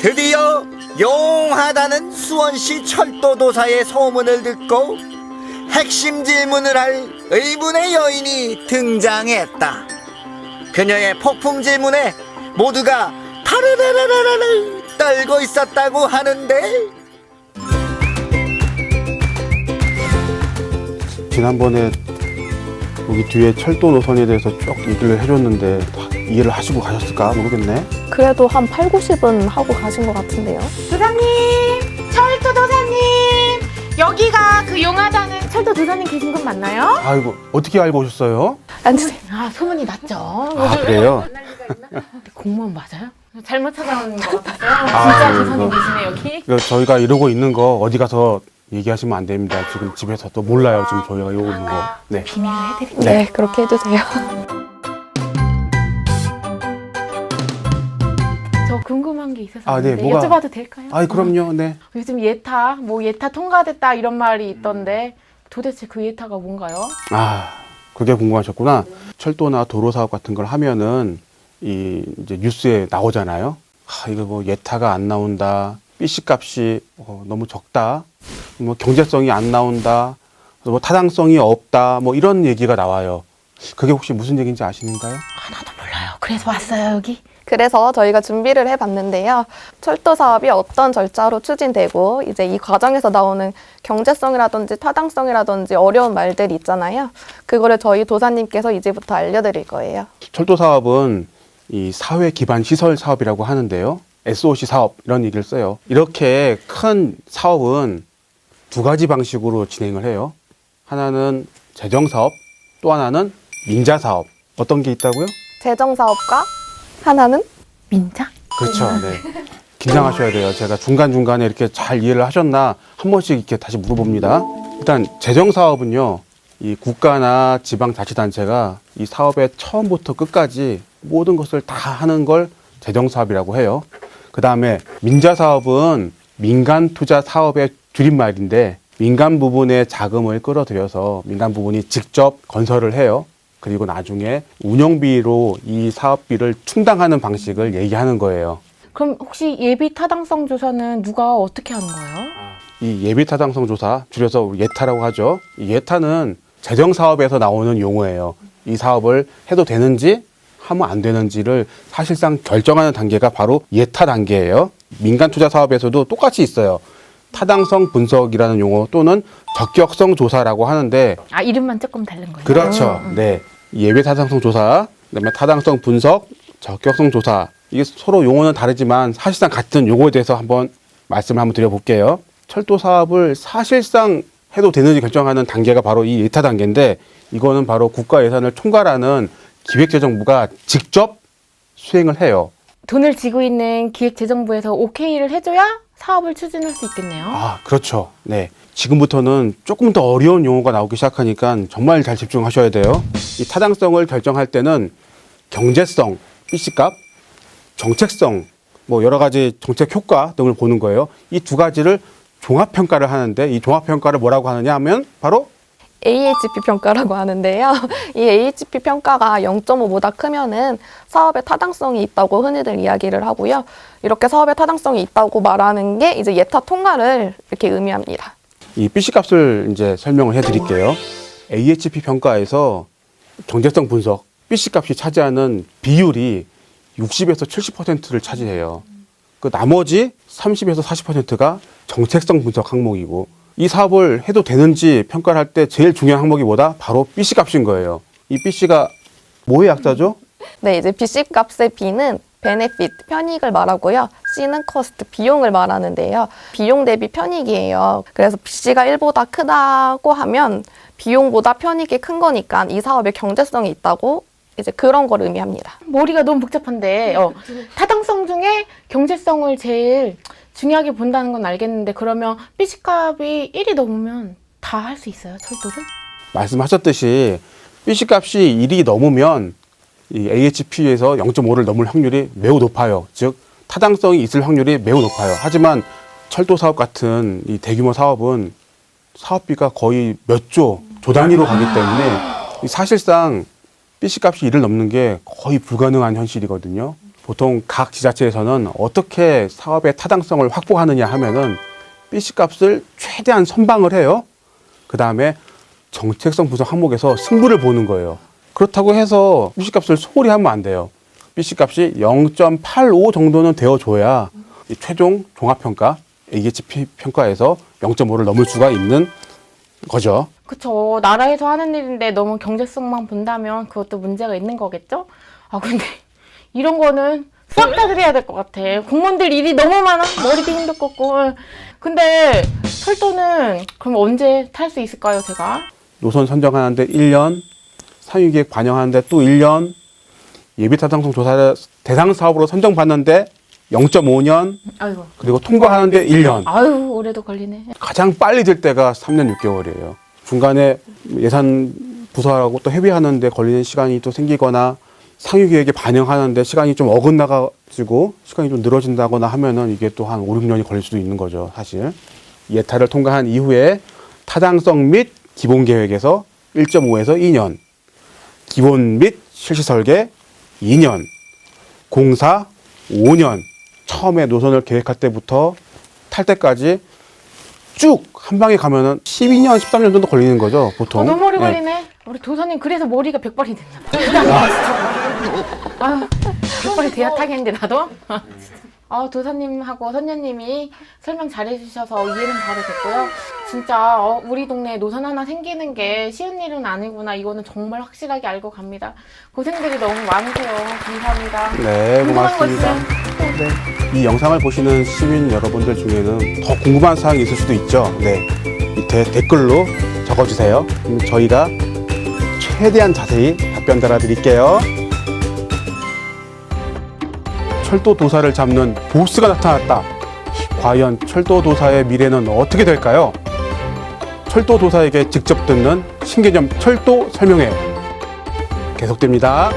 드디어 용하다는 수원시 철도도사의 소문을 듣고 핵심 질문을 할 의문의 여인이 등장했다. 그녀의 폭풍 질문에 모두가 타르르르르르 떨고 있었다고 하는데, 지난번에 여기 뒤에 철도 노선에 대해서 쭉 얘기를 해줬는데 이해를 하시고 가셨을까 모르겠네. 그래도 한 8, 90은 하고 가신 것 같은데요. 도사님, 철도 도사님, 여기가 그 용하다는 철도 도사님 계신 곳 맞나요? 아이고, 어떻게 알고 오셨어요? 앉으세요. 아, 소문이 났죠. 아, 그래요? 공무원 맞아요? 잘못 찾아온 것 같았어요. 진짜 도사님 계시네 여기. 저희가 이러고 있는 거 어디 가서 얘기하시면 안 됩니다. 지금 집에서 또 몰라요. 지금 저희가 이러고 있는 거. 네. 비밀로 해드릴게요. 네, 그렇게 해주세요. 저 궁금한 게 있어서 아, 네, 있는데 뭐가? 여쭤봐도 될까요? 아이, 그럼요. 네. 요즘 예타, 예타 통과됐다 이런 말이 있던데 도대체 그 예타가 뭔가요? 아, 그게 궁금하셨구나. 철도나 도로 사업 같은 걸 하면은 이제 뉴스에 나오잖아요. 이거 뭐 예타가 안 나온다. BC 값이 너무 적다. 뭐 경제성이 안 나온다. 뭐 타당성이 없다. 뭐 이런 얘기가 나와요. 그게 혹시 무슨 얘기인지 아시는가요? 하나도 몰라요. 그래서 왔어요 여기. 그래서 저희가 준비를 해봤는데요. 철도 사업이 어떤 절차로 추진되고 이제 이 과정에서 나오는 경제성이라든지 타당성이라든지 어려운 말들이 있잖아요. 그거를 저희 도사님께서 이제부터 알려드릴 거예요. 철도 사업은 이 사회 기반 시설 사업이라고 하는데요. SOC 사업 이런 얘기를 써요. 이렇게 큰 사업은 두 가지 방식으로 진행을 해요. 하나는 재정 사업, 또 하나는 민자 사업. 어떤 게 있다고요? 재정 사업과 하나는 민자? 그렇죠. 네. 긴장하셔야 돼요. 제가 중간중간에 이렇게 잘 이해를 하셨나 한 번씩 이렇게 다시 물어봅니다. 일단 재정 사업은요. 이 국가나 지방자치단체가 이 사업의 처음부터 끝까지 모든 것을 다 하는 걸 재정 사업이라고 해요. 그 다음에 민자 사업은 민간 투자 사업의 줄임말인데 민간 부분의 자금을 끌어들여서 민간 부분이 직접 건설을 해요. 그리고 나중에 운영비로 이 사업비를 충당하는 방식을 얘기하는 거예요. 그럼 혹시 예비 타당성 조사는 누가 어떻게 하는 거예요? 이 예비 타당성 조사, 줄여서 예타라고 하죠. 이 예타는 재정 사업에서 나오는 용어예요. 이 사업을 해도 되는지 하면 안 되는지를 사실상 결정하는 단계가 바로 예타 단계예요. 민간 투자 사업에서도 똑같이 있어요. 타당성 분석이라는 용어 또는 적격성 조사라고 하는데, 아, 이름만 조금 다른 거예요? 그렇죠. 네. 예외 타당성 조사, 그다음에 타당성 분석, 적격성 조사. 이게 서로 용어는 다르지만 사실상 같은 용어에 대해서 한번 말씀을 한번 드려볼게요. 철도 사업을 사실상 해도 되는지 결정하는 단계가 바로 이 예타 단계인데, 이거는 바로 국가 예산을 총괄하는 기획재정부가 직접 수행을 해요. 돈을 쥐고 있는 기획재정부에서 오케이를 해줘야 사업을 추진할 수 있겠네요. 아, 그렇죠. 네. 지금부터는 조금 더 어려운 용어가 나오기 시작하니까 정말 잘 집중하셔야 돼요. 이 타당성을 결정할 때는 경제성, BC값, 정책성, 뭐 여러 가지 정책 효과 등을 보는 거예요. 이 두 가지를 종합평가를 하는데, 이 종합평가를 뭐라고 하느냐 하면 바로 AHP 평가라고 하는데요. 이 AHP 평가가 0.5보다 크면은 사업의 타당성이 있다고 흔히들 이야기를 하고요. 이렇게 사업의 타당성이 있다고 말하는 게 이제 예타 통과를 이렇게 의미합니다. 이 BC 값을 이제 설명을 해드릴게요. AHP 평가에서 경제성 분석, BC 값이 차지하는 비율이 60에서 70%를 차지해요. 그 나머지 30에서 40%가 정책성 분석 항목이고, 이 사업을 해도 되는지 평가를 할 때 제일 중요한 항목이 뭐다? 바로 BC 값인 거예요. 이 BC가 뭐의 약자죠? 네, 이제 BC 값의 B는 베네핏, 편익을 말하고요. C는 코스트, 비용을 말하는데요. 비용 대비 편익이에요. 그래서 BC가 1보다 크다고 하면 비용보다 편익이 큰 거니까 이 사업에 경제성이 있다고 이제 그런 걸 의미합니다. 머리가 너무 복잡한데 타당성 중에 경제성을 제일 중요하게 본다는 건 알겠는데, 그러면 BC값이 1이 넘으면 다 할 수 있어요, 철도를? 말씀하셨듯이 BC 값이 1이 넘으면 이 AHP에서 0.5를 넘을 확률이 매우 높아요. 즉 타당성이 있을 확률이 매우 높아요. 하지만 철도 사업 같은 이 대규모 사업은 사업비가 거의 몇 조 단위로 가기 때문에 사실상 BC 값이 1을 넘는 게 거의 불가능한 현실이거든요. 보통 각 지자체에서는 어떻게 사업의 타당성을 확보하느냐 하면은 BC값을 최대한 선방을 해요. 그 다음에 정책성 분석 항목에서 승부를 보는 거예요. 그렇다고 해서 BC값을 소홀히 하면 안 돼요. BC값이 0.85 정도는 되어줘야 이 최종 종합평가, AHP 평가에서 0.5를 넘을 수가 있는 거죠. 그쵸. 나라에서 하는 일인데 너무 경제성만 본다면 그것도 문제가 있는 거겠죠? 아, 근데 이런 거는 수학자들이 해야 될 것 같아. 공무원들 일이 너무 많아. 머리도 힘들겠고. 근데 철도는 그럼 언제 탈 수 있을까요, 제가? 노선 선정하는데 1년, 상위계획 반영하는데 또 1년, 예비타당성 조사 대상 사업으로 선정받는데 0.5년, 아이고. 그리고 통과하는데 1년. 아유, 올해도 걸리네. 가장 빨리 될 때가 3년 6개월이에요. 중간에 예산 부서하고 또 협의하는데 걸리는 시간이 또 생기거나 상위 계획에 반영하는데 시간이 좀 어긋나가지고 시간이 좀 늘어진다거나 하면은 이게 또 한 5, 6년이 걸릴 수도 있는 거죠, 사실. 예타를 통과한 이후에 타당성 및 기본 계획에서 1.5에서 2년, 기본 및 실시 설계 2년, 공사 5년, 처음에 노선을 계획할 때부터 탈 때까지 쭉 한 방에 가면은 12년, 13년 정도 걸리는 거죠, 보통. 너무 오래 예. 걸리네. 우리 도사님 그래서 머리가 100발이 됐나 봐. 아, 100발이 돼야 타겠는데 나도? 아, 도사님하고 선녀님이 설명 잘해주셔서 이해는 바로 됐고요. 진짜 우리 동네에 노선 하나 생기는 게 쉬운 일은 아니구나. 이거는 정말 확실하게 알고 갑니다. 고생들이 너무 많으세요. 감사합니다. 네, 궁금한 거 고맙습니다. 있어요? 네. 이 영상을 보시는 시민 여러분들 중에는 더 궁금한 사항이 있을 수도 있죠. 네. 밑에 댓글로 적어주세요. 그럼 저희가 최대한 자세히 답변 달아드릴게요. 철도 도사를 잡는 보스가 나타났다. 과연 철도 도사의 미래는 어떻게 될까요? 철도 도사에게 직접 듣는 신개념 철도 설명회 계속됩니다.